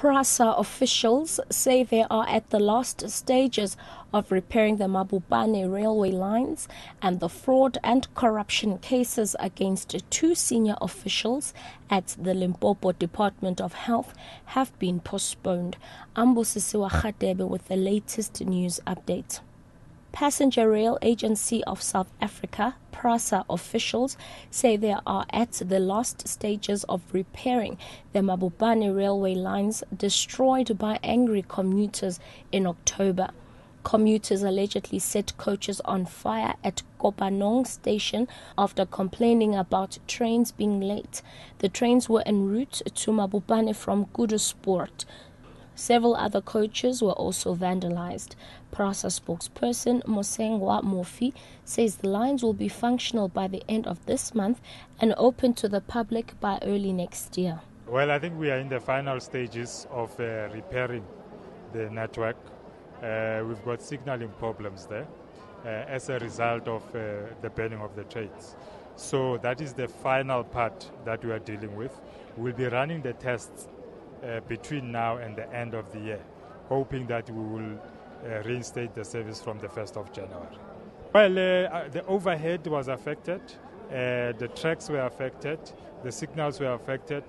PRASA officials say they are at the last stages of repairing the Mabopane railway lines, and the fraud and corruption cases against two senior officials at the Limpopo Department of Health have been postponed. Ambusisiwa Khadebe with the latest news update. Passenger Rail Agency of South Africa, PRASA officials say they are at the last stages of repairing the Mabopane railway lines destroyed by angry commuters in October. Commuters allegedly set coaches on fire at Kopanong station after complaining about trains being late. The trains were en route to Mabopane from Kudusport. Several other coaches were also vandalized. PRASA spokesperson Mosengwa Mofi says the lines will be functional by the end of this month and open to the public by early next year. Well, I think we are in the final stages of repairing the network. We've got signaling problems there as a result of the burning of the trains. So that is the final part that we are dealing with. We'll be running the tests between now and the end of the year, hoping that we will reinstate the service from the 1st of January. Well, the overhead was affected, the tracks were affected, the signals were affected.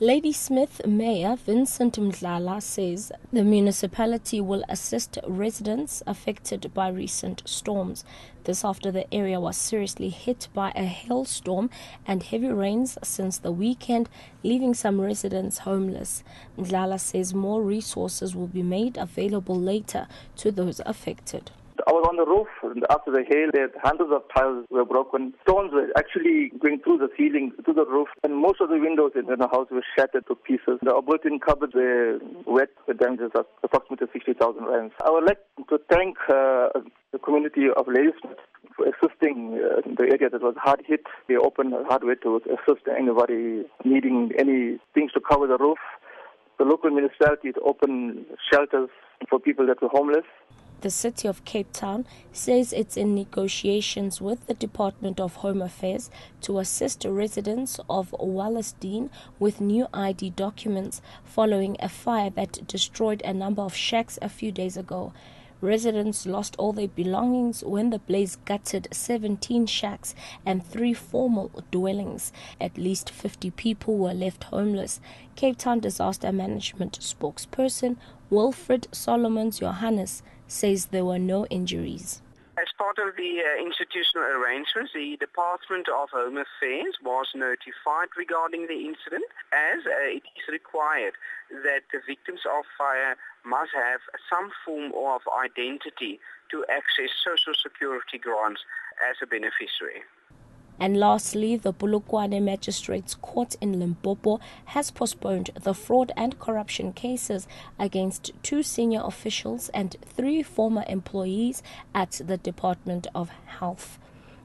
Ladysmith Mayor Vincent Mdlala says the municipality will assist residents affected by recent storms. This after the area was seriously hit by a hailstorm and heavy rains since the weekend, leaving some residents homeless. Mdlala says more resources will be made available later to those affected. I was on the roof, and after the hail, hundreds of tiles were broken. Stones were actually going through the ceiling, to the roof, and most of the windows in the house were shattered to pieces. The built-in cupboards were wet, the damages of approximately 60,000 rands. I would like to thank the community of Ladysmith for assisting the area that was hard hit. They opened a hardware to assist anybody needing any things to cover the roof. The local municipality opened shelters for people that were homeless. The City of Cape Town says it's in negotiations with the Department of Home Affairs to assist residents of Wallasdean with new ID documents following a fire that destroyed a number of shacks a few days ago. Residents lost all their belongings when the blaze gutted 17 shacks and 3 formal dwellings. At least 50 people were left homeless. Cape Town Disaster Management spokesperson Wilfred Solomons Johannes says there were no injuries. As part of the institutional arrangements, the Department of Home Affairs was notified regarding the incident, as it is required that the victims of fire must have some form of identity to access social security grants as a beneficiary. And lastly, the Polokwane Magistrates Court in Limpopo has postponed the fraud and corruption cases against 2 senior officials and 3 former employees at the Department of Health.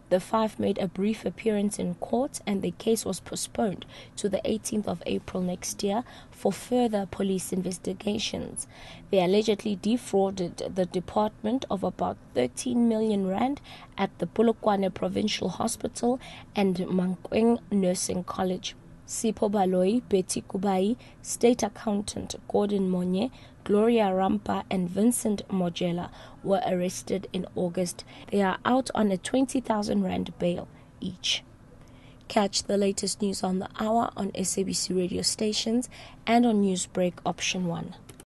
The 5 made a brief appearance in court, and the case was postponed to the 18th of April next year for further police investigations. They allegedly defrauded the department of about 13 million rand at the Polokwane Provincial Hospital and Mankweng Nursing College. Sipho Baloi, Betty Kubai, State Accountant Gordon Monye, Gloria Rampa and Vincent Mojela were arrested in August. They are out on a 20,000 rand bail each. Catch the latest news on the hour on SABC radio stations and on NewsBreak Option 1.